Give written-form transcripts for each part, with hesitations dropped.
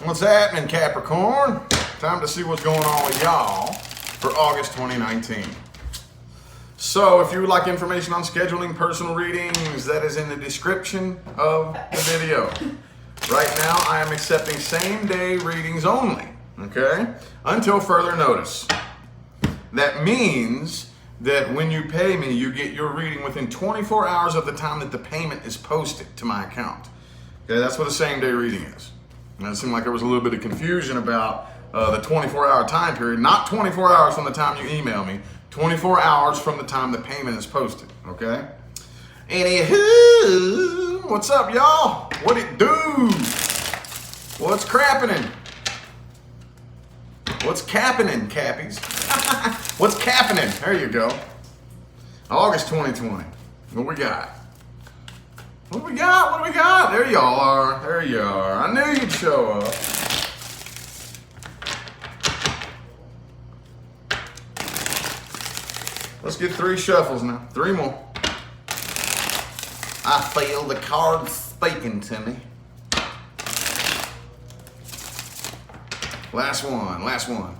What's happening, Capricorn? Time to see what's going on with y'all for August 2019. So if you would like information on scheduling personal readings, that is in the description of the video. Right now, I am accepting same-day readings only, okay? Until further notice. That means that when you pay me, you get your reading within 24 hours of the time that the payment is posted to my account. Okay, that's what a same-day reading is. And it seemed like there was a little bit of confusion about the 24-hour time period. Not 24 hours from the time you email me, 24 hours from the time the payment is posted, okay? Anywho, what's up, y'all? What it do? What's crappinin'? What's cappinin', Cappies? What's cappinin'? There you go. August 2020. What we got? What do we got? What do we got? There y'all are. There you are. I knew you'd show up. Let's get 3 shuffles now. 3 more. I feel the cards speaking to me. Last one. Last one.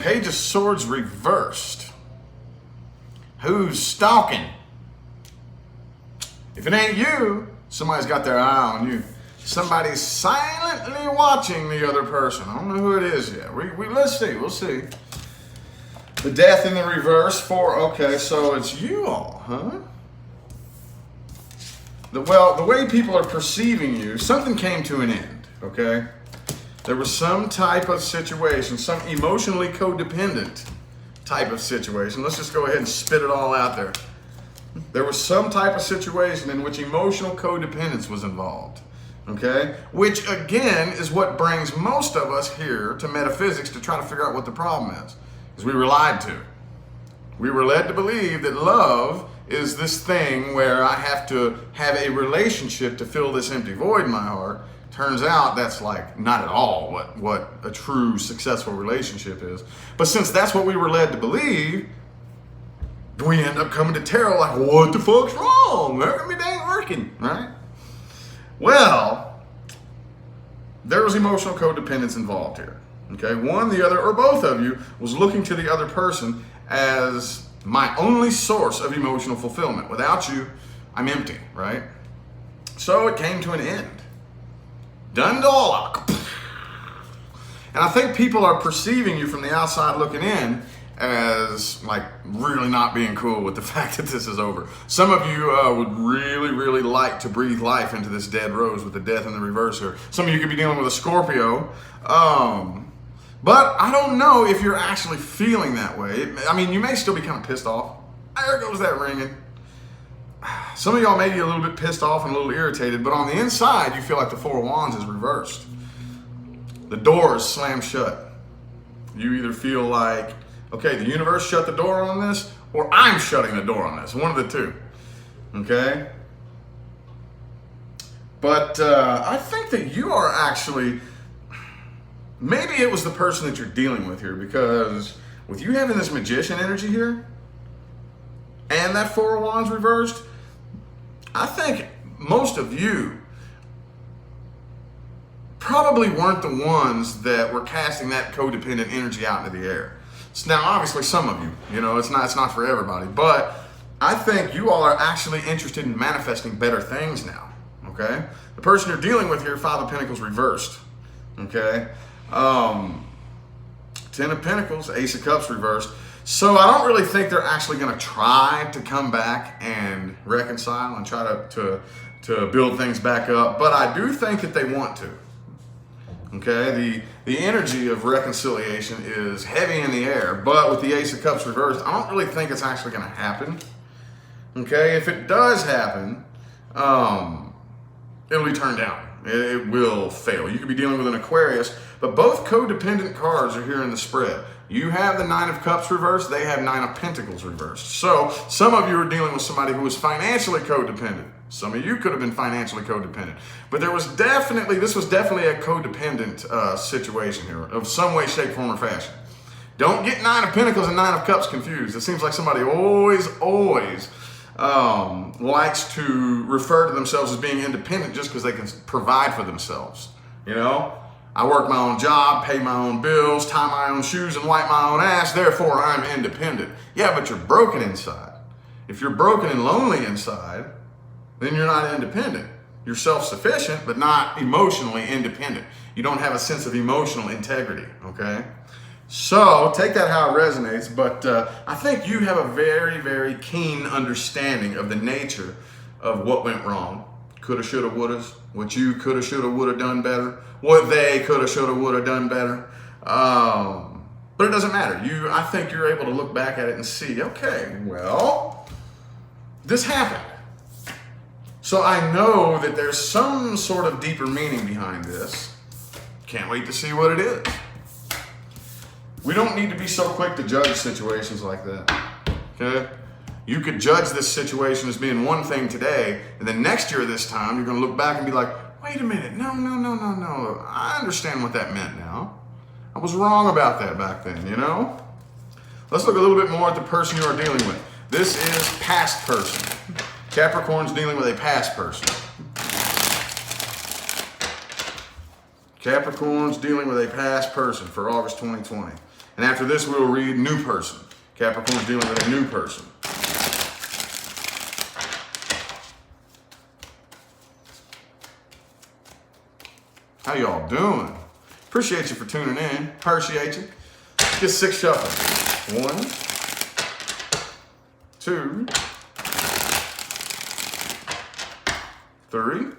Page of Swords reversed. Who's stalking? If it ain't you, somebody's got their eye on you. Somebody's silently watching the other person. I don't know who it is yet. Let's see. We'll see. The Death in the reverse. 4. Okay, so it's you all, huh? The way people are perceiving you, something came to an end, okay? There was some type of situation, some emotionally codependent type of situation. Let's just go ahead and spit it all out there. There was some type of situation in which emotional codependence was involved, okay? Which, again, is what brings most of us here to metaphysics to try to figure out what the problem is. Because we were lied to. We were led to believe that love is this thing where I have to have a relationship to fill this empty void in my heart. Turns out that's like not at all what a true successful relationship is. But since that's what we were led to believe, we end up coming to tarot like, what the fuck's wrong? It ain't working, right? Well, there was emotional codependence involved here. Okay, one, the other, or both of you was looking to the other person as my only source of emotional fulfillment. Without you, I'm empty, right? So it came to an end. Dundalk. And I think people are perceiving you from the outside looking in as like really not being cool with the fact that this is over. Some of you would really, really like to breathe life into this dead rose with the Death in the reverse here. Some of you could be dealing with a Scorpio. But I don't know if you're actually feeling that way. I mean, you may still be kind of pissed off. There goes that ringing. Some of y'all may be a little bit pissed off and a little irritated, but on the inside, you feel like the 4 of Wands is reversed. The door is slammed shut. You either feel like, okay, the universe shut the door on this, or I'm shutting the door on this. One of the two. Okay? But I think that you are actually, maybe it was the person that you're dealing with here, because with you having this Magician energy here, and that 4 of Wands reversed, I think most of you probably weren't the ones that were casting that codependent energy out into the air. So now, obviously, some of you, it's not for everybody, but I think you all are actually interested in manifesting better things now, okay? The person you're dealing with here, 5 of Pentacles reversed, okay? 10 of Pentacles, Ace of Cups reversed. So I don't really think they're actually going to try to come back and reconcile and try to build things back up. But I do think that they want to. Okay, the energy of reconciliation is heavy in the air. But with the Ace of Cups reversed, I don't really think it's actually going to happen. Okay, if it does happen, it'll be turned down. It will fail. You could be dealing with an Aquarius, but both codependent cards are here in the spread. You have the 9 of Cups reversed, they have 9 of Pentacles reversed. So some of you are dealing with somebody who was financially codependent. Some of you could have been financially codependent. But this was definitely a codependent situation here of some way, shape, form, or fashion. Don't get Nine of Pentacles and Nine of Cups confused. It seems like somebody always likes to refer to themselves as being independent just because they can provide for themselves. You know, I work my own job, pay my own bills, tie my own shoes, and wipe my own ass, therefore I'm independent. Yeah, but you're broken inside. If you're broken and lonely inside, then you're not independent. You're self-sufficient, but not emotionally independent. You don't have a sense of emotional integrity, okay? So take that how it resonates, but I think you have a very, very keen understanding of the nature of what went wrong. Coulda, shoulda, wouldas. What you coulda, shoulda, woulda done better. What they coulda, shoulda, woulda done better. But it doesn't matter. I think you're able to look back at it and see, okay, well, this happened. So I know that there's some sort of deeper meaning behind this. Can't wait to see what it is. We don't need to be so quick to judge situations like that, okay? You could judge this situation as being one thing today, and then next year this time, you're gonna look back and be like, wait a minute, no. I understand what that meant now. I was wrong about that back then, you know? Let's look a little bit more at the person you are dealing with. This is past person. Capricorn's dealing with a past person. Capricorn's dealing with a past person for August 2020. And after this, we'll read new person. Capricorn's dealing with a new person. How y'all doing? Appreciate you for tuning in. Appreciate you. Get 6 shuffles. 1, 2, 3.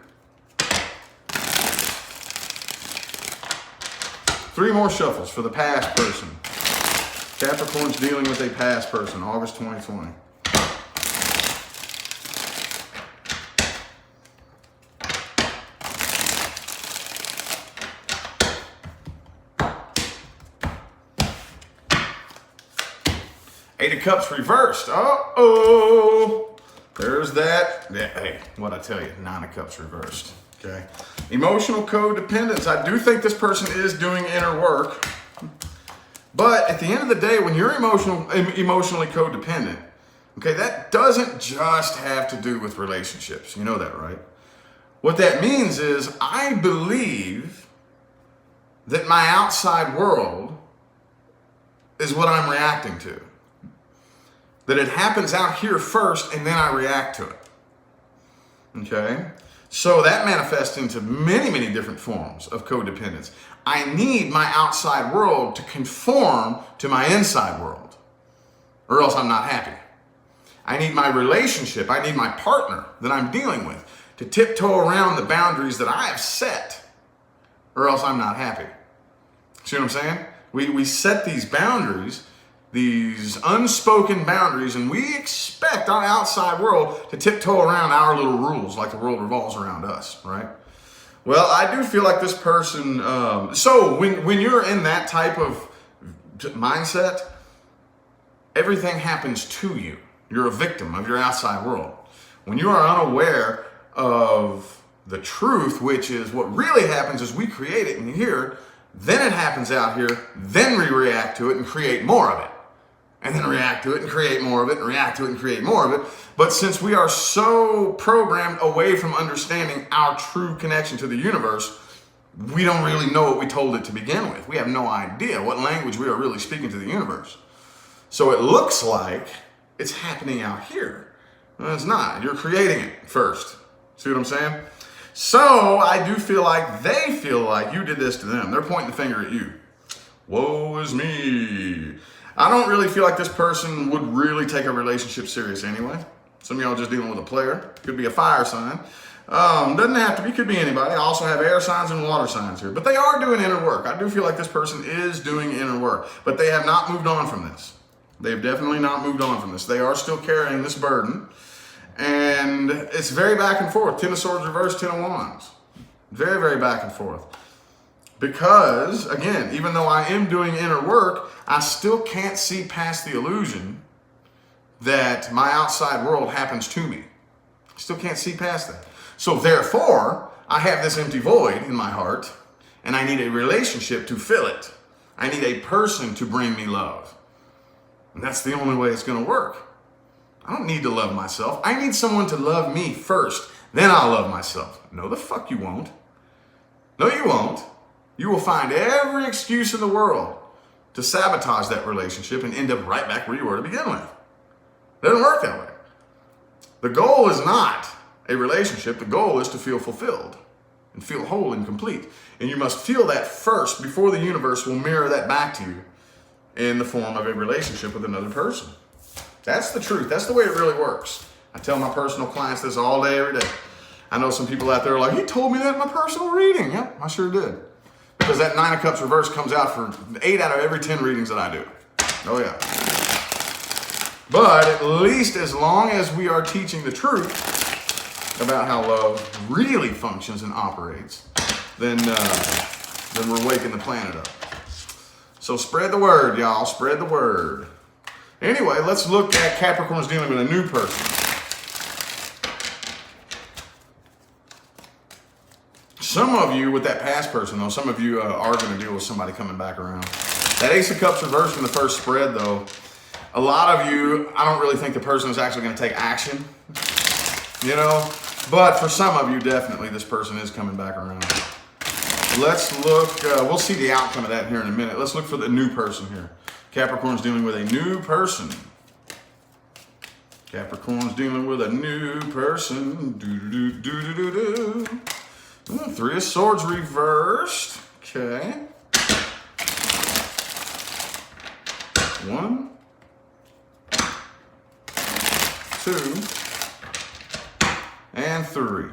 3 more shuffles for the past person. Capricorn's dealing with a past person, August 2020. Eight of Cups reversed. Uh-oh. There's that. Yeah, hey, what'd I tell you? 9 of Cups reversed. Okay. Emotional codependence. I do think this person is doing inner work. But at the end of the day, when you're emotionally codependent, okay, that doesn't just have to do with relationships. You know that, right? What that means is I believe that my outside world is what I'm reacting to. That it happens out here first and then I react to it. Okay? So that manifests into many, many different forms of codependence. I need my outside world to conform to my inside world, or else I'm not happy. I need my relationship, I need my partner that I'm dealing with to tiptoe around the boundaries that I have set, or else I'm not happy. See what I'm saying? We set these boundaries, these unspoken boundaries, and we expect our outside world to tiptoe around our little rules like the world revolves around us, right? Well, I do feel like this person, so when you're in that type of mindset, everything happens to you. You're a victim of your outside world. When you are unaware of the truth, which is what really happens is we create it in here, then it happens out here, then we react to it and create more of it. And then react to it and create more of it, and react to it and create more of it. But since we are so programmed away from understanding our true connection to the universe, we don't really know what we told it to begin with. We have no idea what language we are really speaking to the universe. So it looks like it's happening out here. Well, it's not. You're creating it first. See what I'm saying? So I do feel like they feel like you did this to them. They're pointing the finger at you. Woe is me. I don't really feel like this person would really take a relationship serious anyway. Some of y'all just dealing with a player. Could be a fire sign. Doesn't have to be, could be anybody. I also have air signs and water signs here. But they are doing inner work. I do feel like this person is doing inner work. But they have not moved on from this. They have definitely not moved on from this. They are still carrying this burden. And it's very back and forth. 10 of Swords reversed, 10 of Wands. Very, very back and forth. Because, again, even though I am doing inner work, I still can't see past the illusion that my outside world happens to me. I still can't see past that. So therefore, I have this empty void in my heart, and I need a relationship to fill it. I need a person to bring me love. And that's the only way it's going to work. I don't need to love myself. I need someone to love me first. Then I'll love myself. No, the fuck you won't. No, you won't. You will find every excuse in the world to sabotage that relationship and end up right back where you were to begin with. It doesn't work that way. The goal is not a relationship. The goal is to feel fulfilled and feel whole and complete. And you must feel that first before the universe will mirror that back to you in the form of a relationship with another person. That's the truth. That's the way it really works. I tell my personal clients this all day, every day. I know some people out there are like, he told me that in my personal reading. Yep, I sure did. Because that 9 of Cups reverse comes out for 8 out of every 10 readings that I do. Oh yeah. But at least as long as we are teaching the truth about how love really functions and operates, then we're waking the planet up. So spread the word, y'all. Spread the word. Anyway, let's look at Capricorns dealing with a new person. Some of you, with that past person, though, some of you are going to deal with somebody coming back around. That Ace of Cups reversed in the first spread, though, a lot of you, I don't really think the person is actually going to take action, you know, but for some of you, definitely, this person is coming back around. Let's look, we'll see the outcome of that here in a minute. Let's look for the new person here. Capricorn's dealing with a new person. Capricorn's dealing with a new person. Do-do-do-do-do-do-do. 3 of Swords reversed. Okay. 1, 2, and 3.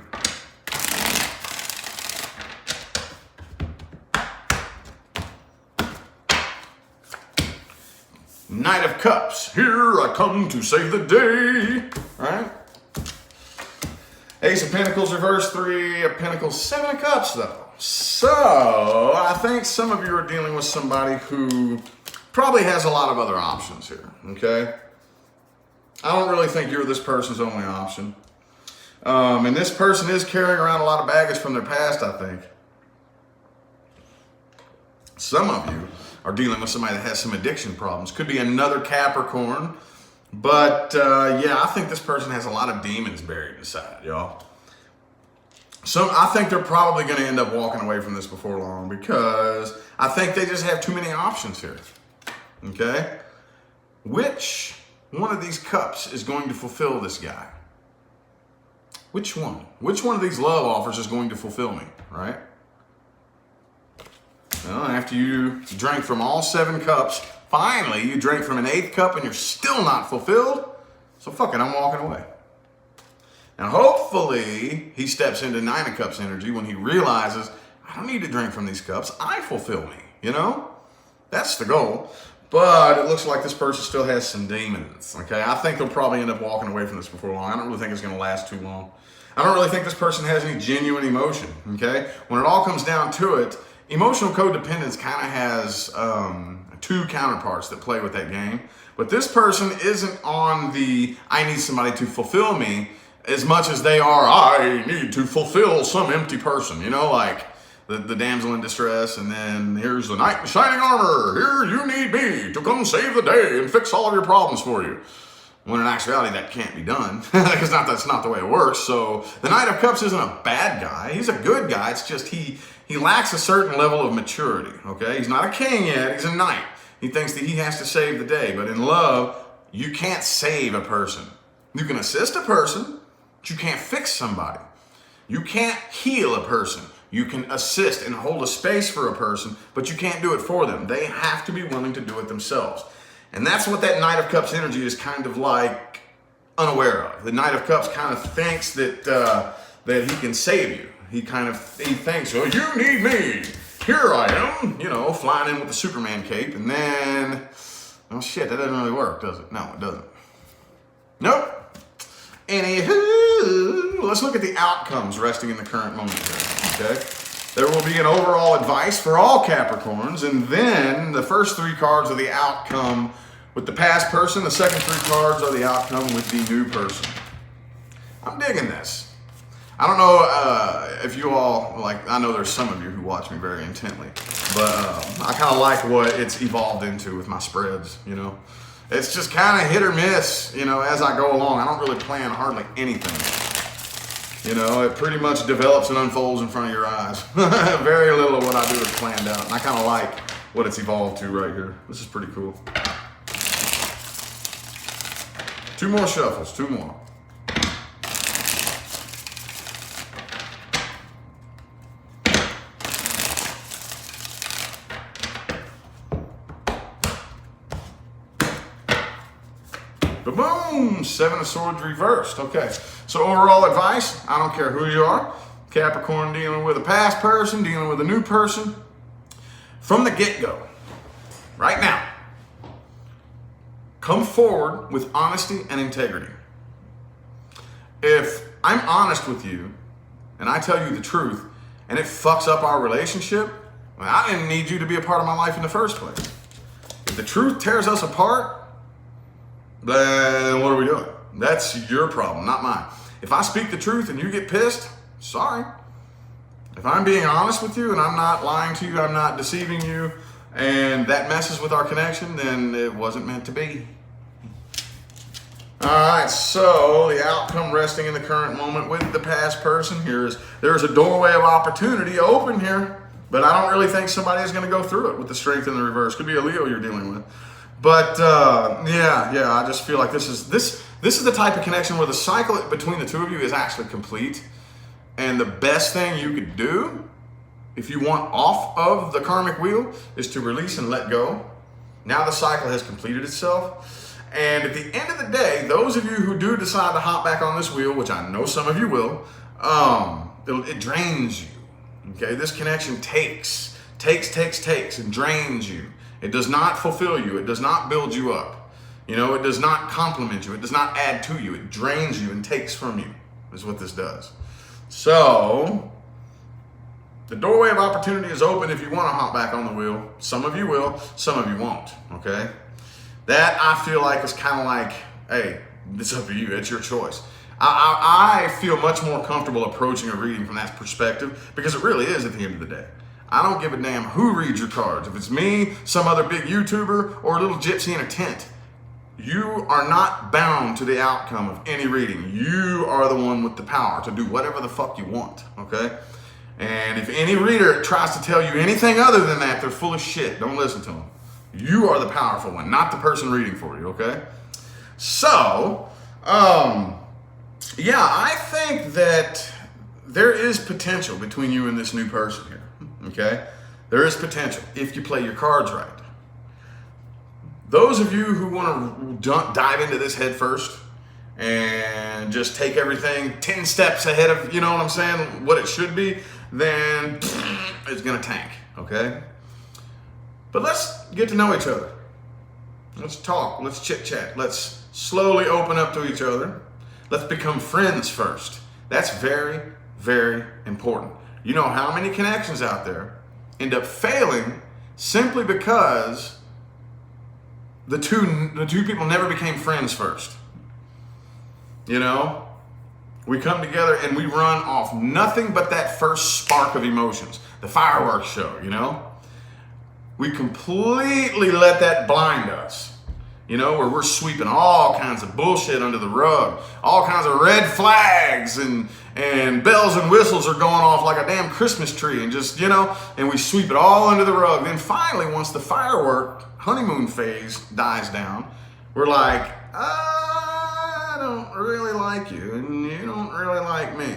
Knight of Cups, here I come to save the day. All right. Ace of Pentacles reverse, 3 of Pentacles, 7 of Cups though. So I think some of you are dealing with somebody who probably has a lot of other options here, okay? I don't really think you're this person's only option. And this person is carrying around a lot of baggage from their past, I think. Some of you are dealing with somebody that has some addiction problems. Could be another Capricorn. But yeah, I think this person has a lot of demons buried inside, y'all. So I think they're probably going to end up walking away from this before long because I think they just have too many options here. Okay? Which one of these cups is going to fulfill this guy? Which one? Which one of these love offers is going to fulfill me, right? Well, after you drank from all 7 cups, finally you drank from an 8th cup and you're still not fulfilled. So fuck it, I'm walking away. And hopefully he steps into 9 of Cups energy when he realizes, I don't need to drink from these cups. I fulfill me, you know? That's the goal. But it looks like this person still has some demons, okay? I think they'll probably end up walking away from this before long. I don't really think it's going to last too long. I don't really think this person has any genuine emotion, okay? When it all comes down to it, emotional codependence kind of has 2 counterparts that play with that game. But this person isn't on the, I need somebody to fulfill me, as much as they are, I need to fulfill some empty person. You know, like the damsel in distress, and then here's the knight in shining armor. Here, you need me to come save the day and fix all of your problems for you. When in actuality, that can't be done, because that's not the way it works. So the Knight of Cups isn't a bad guy. He's a good guy. It's just he lacks a certain level of maturity, okay? He's not a king yet. He's a knight. He thinks that he has to save the day. But in love, you can't save a person. You can assist a person, but you can't fix somebody. You can't heal a person. You can assist and hold a space for a person, but you can't do it for them. They have to be willing to do it themselves. And that's what that Knight of Cups energy is kind of like unaware of. The Knight of Cups kind of thinks that that he can save you. He thinks, oh, you need me. Here I am, you know, flying in with the Superman cape. And then, oh shit, that doesn't really work, does it? No, it doesn't. Nope. Anywho, let's look at the outcomes resting in the current moment here, okay? There will be an overall advice for all Capricorns, and then the first 3 cards are the outcome with the past person. The second 3 cards are the outcome with the new person. I'm digging this. I don't know if you all, like, I know there's some of you who watch me very intently, but I kind of like what it's evolved into with my spreads, you know. It's just kind of hit or miss, you know, as I go along. I don't really plan hardly anything. You know, it pretty much develops and unfolds in front of your eyes. Very little of what I do is planned out, and I kind of like what it's evolved to right here. This is pretty cool. 2 more shuffles, 2 more. Boom! 7 of Swords reversed. Okay, so overall advice, I don't care who you are. Capricorn dealing with a past person, dealing with a new person. From the get-go, right now, come forward with honesty and integrity. If I'm honest with you and I tell you the truth and it fucks up our relationship, well, I didn't need you to be a part of my life in the first place. If the truth tears us apart, then what are we doing? That's your problem, not mine. If I speak the truth and you get pissed, sorry. If I'm being honest with you and I'm not lying to you, I'm not deceiving you, and that messes with our connection, then it wasn't meant to be. All right, so the outcome resting in the current moment with the past person. There's a doorway of opportunity open here, but I don't really think somebody is going to go through it with the strength in the reverse. Could be a Leo you're dealing with. But yeah, I just feel like this is the type of connection where the cycle between the two of you is actually complete. And the best thing you could do if you want off of the karmic wheel is to release and let go. Now the cycle has completed itself. And at the end of the day, those of you who do decide to hop back on this wheel, which I know some of you will, it drains you. Okay, this connection takes and drains you. It does not fulfill you. It does not build you up. You know, it does not compliment you. It does not add to you. It drains you and takes from you, is what this does. So, the doorway of opportunity is open if you want to hop back on the wheel. Some of you will, some of you won't, okay? That, I feel like, is kind of like, hey, it's up to you. It's your choice. I feel much more comfortable approaching a reading from that perspective because it really is at the end of the day. I don't give a damn who reads your cards. If it's me, some other big YouTuber, or a little gypsy in a tent, you are not bound to the outcome of any reading. You are the one with the power to do whatever the fuck you want, okay? And if any reader tries to tell you anything other than that, they're full of shit. Don't listen to them. You are the powerful one, not the person reading for you, okay? So, yeah, I think that there is potential between you and this new person here. Okay, there is potential if you play your cards right. Those of you who want to dive into this head first and just take everything 10 steps ahead of, you know what I'm saying, what it should be, then it's going to tank, okay? But let's get to know each other. Let's talk. Let's chit-chat. Let's slowly open up to each other. Let's become friends first. That's very, very important. You know how many connections out there end up failing simply because the two people never became friends first. You know, we come together and we run off nothing but that first spark of emotions, the fireworks show, you know? We completely let that blind us. You know, where we're sweeping all kinds of bullshit under the rug, all kinds of red flags and bells and whistles are going off like a damn Christmas tree and just, you know, and we sweep it all under the rug. Then finally, once the firework honeymoon phase dies down, we're like, I don't really like you and you don't really like me.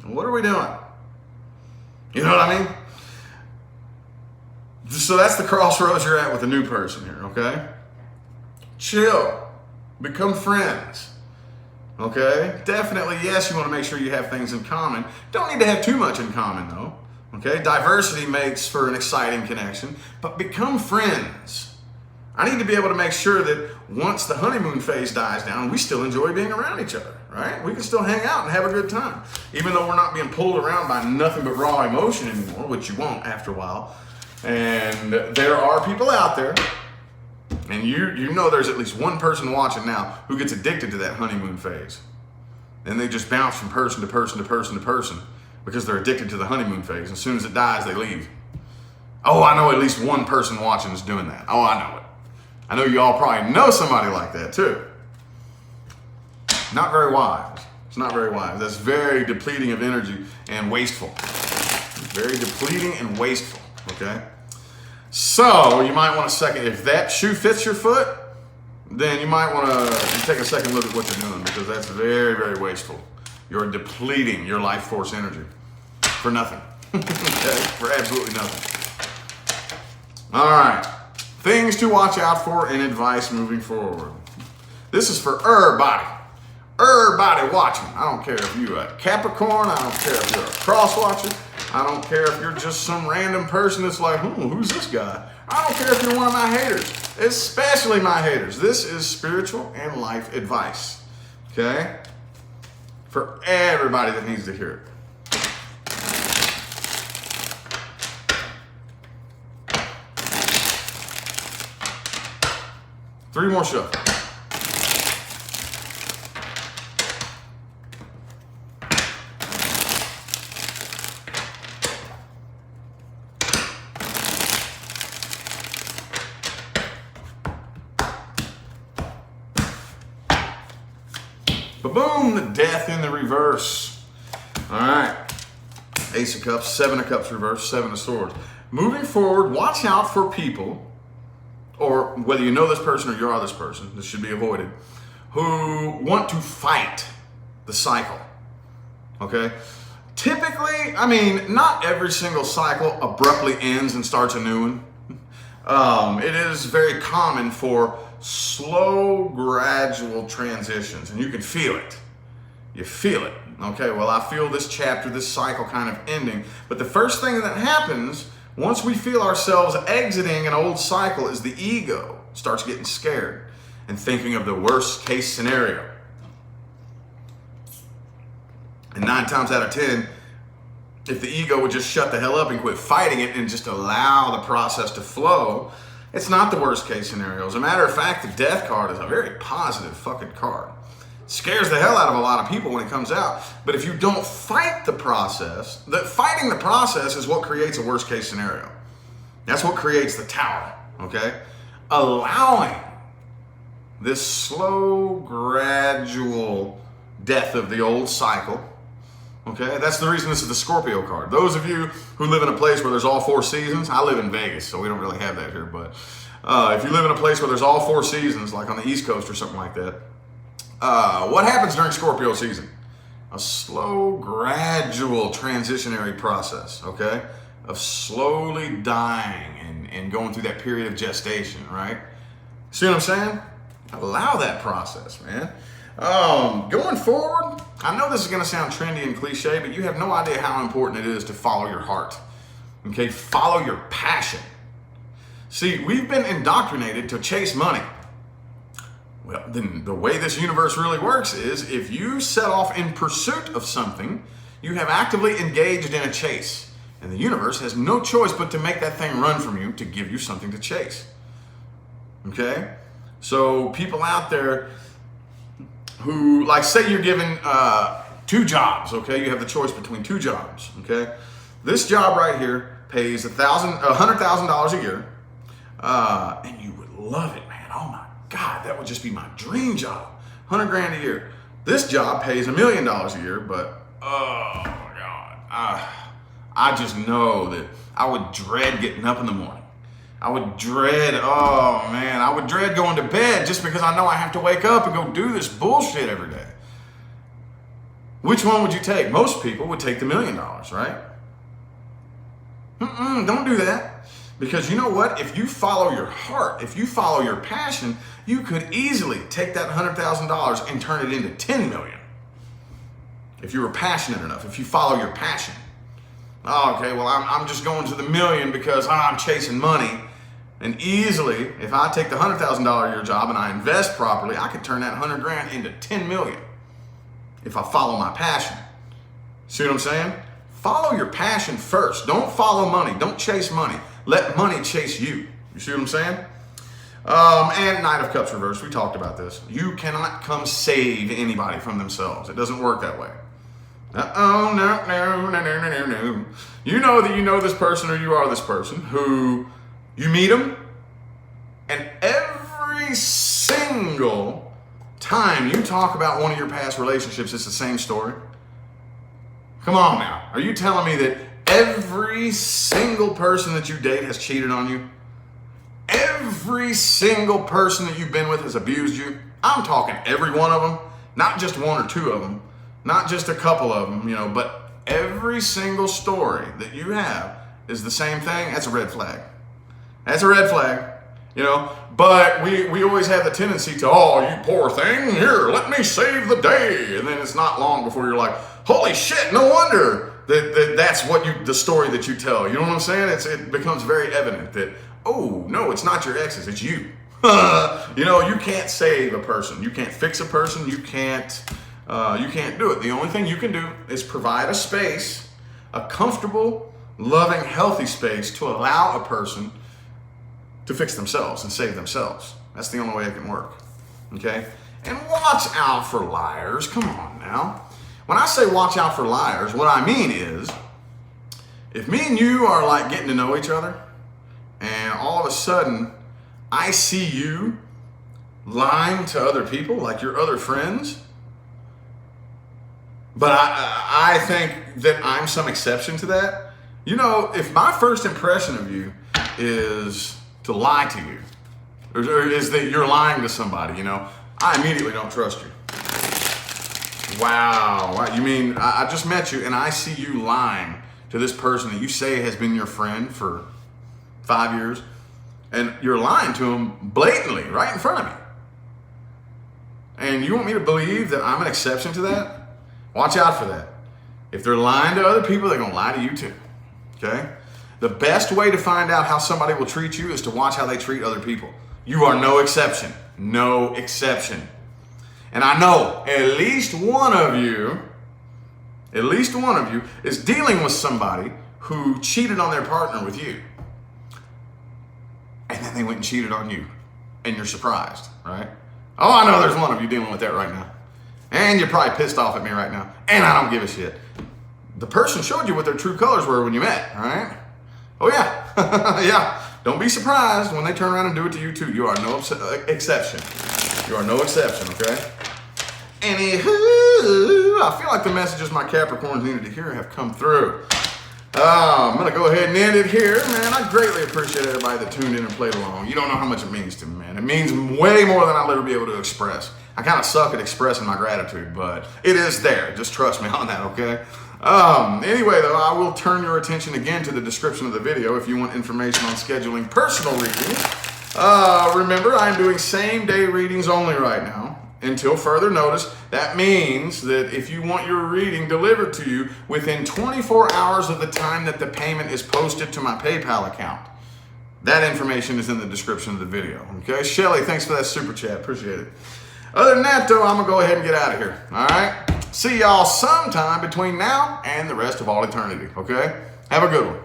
What are we doing? You know what I mean? So that's the crossroads you're at with a new person here, okay? Chill. Become friends. Okay? Definitely, yes, you want to make sure you have things in common. Don't need to have too much in common, though. Okay? Diversity makes for an exciting connection, but become friends. I need to be able to make sure that once the honeymoon phase dies down, we still enjoy being around each other, right? We can still hang out and have a good time, even though we're not being pulled around by nothing but raw emotion anymore, which you won't after a while. And there are people out there, and you know there's at least one person watching now who gets addicted to that honeymoon phase. and they just bounce from person to person to person to person because they're addicted to the honeymoon phase. As soon as it dies, they leave. Oh, I know at least one person watching is doing that. Oh, I know it. I know you all probably know somebody like that too. Not very wise. It's not very wise. That's very depleting of energy and wasteful. Very depleting and wasteful, okay? So you might want to second, if that shoe fits your foot, then you might want to take a second look at what you're doing, because that's very, very wasteful. You're depleting your life force energy for nothing, okay? For absolutely nothing. All right, things to watch out for and advice moving forward. This is for everybody. Everybody watching. I don't care if you're a Capricorn. I don't care if you're a cross watcher. I don't care if you're just some random person that's like, who's this guy? I don't care if you're one of my haters, especially my haters. This is spiritual and life advice, okay? For everybody that needs to hear it. 3 more shuffles. Ba-boom, the death in the reverse. All right. Ace of Cups, 7 of Cups reverse, 7 of Swords. Moving forward, watch out for people, or whether you know this person or you are this person, this should be avoided, who want to fight the cycle, okay? Typically, I mean, not every single cycle abruptly ends and starts a new one. It is very common for slow, gradual transitions, and you can feel it. You feel it. Okay, well, I feel this chapter, this cycle kind of ending. But the first thing that happens once we feel ourselves exiting an old cycle is the ego starts getting scared and thinking of the worst case scenario. And 9 times out of 10, if the ego would just shut the hell up and quit fighting it and just allow the process to flow, it's not the worst case scenario. As a matter of fact, the death card is a very positive fucking card. It scares the hell out of a lot of people when it comes out. But if you don't fight the process, fighting the process is what creates a worst case scenario. That's what creates the tower, okay? Allowing this slow, gradual death of the old cycle, okay? That's the reason this is the Scorpio card. Those of you who live in a place where there's all 4 seasons, I live in Vegas, so we don't really have that here, but if you live in a place where there's all 4 seasons, like on the East Coast or something like that, what happens during Scorpio season? A slow, gradual transitionary process, okay? Of slowly dying and going through that period of gestation, right? See what I'm saying? Allow that process, man. Going forward, I know this is going to sound trendy and cliche, but you have no idea how important it is to follow your heart. Okay, follow your passion. See, we've been indoctrinated to chase money. Well, then the way this universe really works is if you set off in pursuit of something, you have actively engaged in a chase. And the universe has no choice but to make that thing run from you to give you something to chase. Okay? So people out there who, like, say you're given 2 jobs, okay? You have the choice between 2 jobs, okay? This job right here pays $100,000 a year, and you would love it, man. Oh my God, that would just be my dream job. 100 grand a year. This job pays $1 million a year, but oh my God, I just know that I would dread getting up in the morning. I would dread going to bed just because I know I have to wake up and go do this bullshit every day. Which one would you take? Most people would take the $1 million, right? Don't do that. Because you know what? If you follow your heart, if you follow your passion, you could easily take that $100,000 and turn it into 10 million. If you were passionate enough, if you follow your passion. Oh, okay, well, I'm just going to the million because I'm chasing money. And easily, if I take the $100,000 a year job and I invest properly, I could turn that 100 grand into 10 million if I follow my passion. See what I'm saying? Follow your passion first. Don't follow money. Don't chase money. Let money chase you. You see what I'm saying? And Knight of Cups reversed. We talked about this. You cannot come save anybody from themselves. It doesn't work that way. No. You know that you know this person or you are this person who you meet them, and every single time you talk about one of your past relationships, it's the same story. Come on now. Are you telling me that every single person that you date has cheated on you? Every single person that you've been with has abused you? I'm talking every one of them, not just one or two of them, not just a couple of them, but every single story that you have is the same thing. That's a red flag. That's a red flag, but we always have the tendency to, oh, you poor thing, here, let me save the day. And then it's not long before you're like, holy shit, no wonder that's the story that you tell. You know what I'm saying? It becomes very evident that, oh, no, it's not your exes, it's you. You can't save a person. You can't fix a person. You can't do it. The only thing you can do is provide a space, a comfortable, loving, healthy space to allow a person to fix themselves and save themselves. That's the only way it can work. Okay? And watch out for liars. Come on now. When I say watch out for liars, what I mean is, if me and you are like getting to know each other, and all of a sudden I see you lying to other people, like your other friends, but I think that I'm some exception to that. If my first impression of you is to lie to you, or is that you're lying to somebody, I immediately don't trust you. Wow. You mean I just met you and I see you lying to this person that you say has been your friend for 5 years, and you're lying to him blatantly right in front of me. And you want me to believe that I'm an exception to that? Watch out for that. If they're lying to other people, they're going to lie to you too. Okay? The best way to find out how somebody will treat you is to watch how they treat other people. You are no exception. No exception. And I know at least one of you is dealing with somebody who cheated on their partner with you. And then they went and cheated on you. And you're surprised, right? Oh, I know there's one of you dealing with that right now. And you're probably pissed off at me right now. And I don't give a shit. The person showed you what their true colors were when you met, all right? Oh, yeah. Yeah. Don't be surprised when they turn around and do it to you, too. You are no exception. You are no exception, okay? Anywho, I feel like the messages my Capricorns needed to hear have come through. I'm going to go ahead and end it here. Man, I greatly appreciate everybody that tuned in and played along. You don't know how much it means to me, man. It means way more than I'll ever be able to express. I kind of suck at expressing my gratitude, but it is there. Just trust me on that, okay? Anyway, though, I will turn your attention again to the description of the video if you want information on scheduling personal readings. Remember, I'm doing same-day readings only right now. Until further notice. That means that if you want your reading delivered to you within 24 hours of the time that the payment is posted to my PayPal account, that information is in the description of the video. Okay, Shelly, thanks for that super chat. Appreciate it. Other than that, though, I'm going to go ahead and get out of here. All right? See y'all sometime between now and the rest of all eternity. Okay? Have a good one.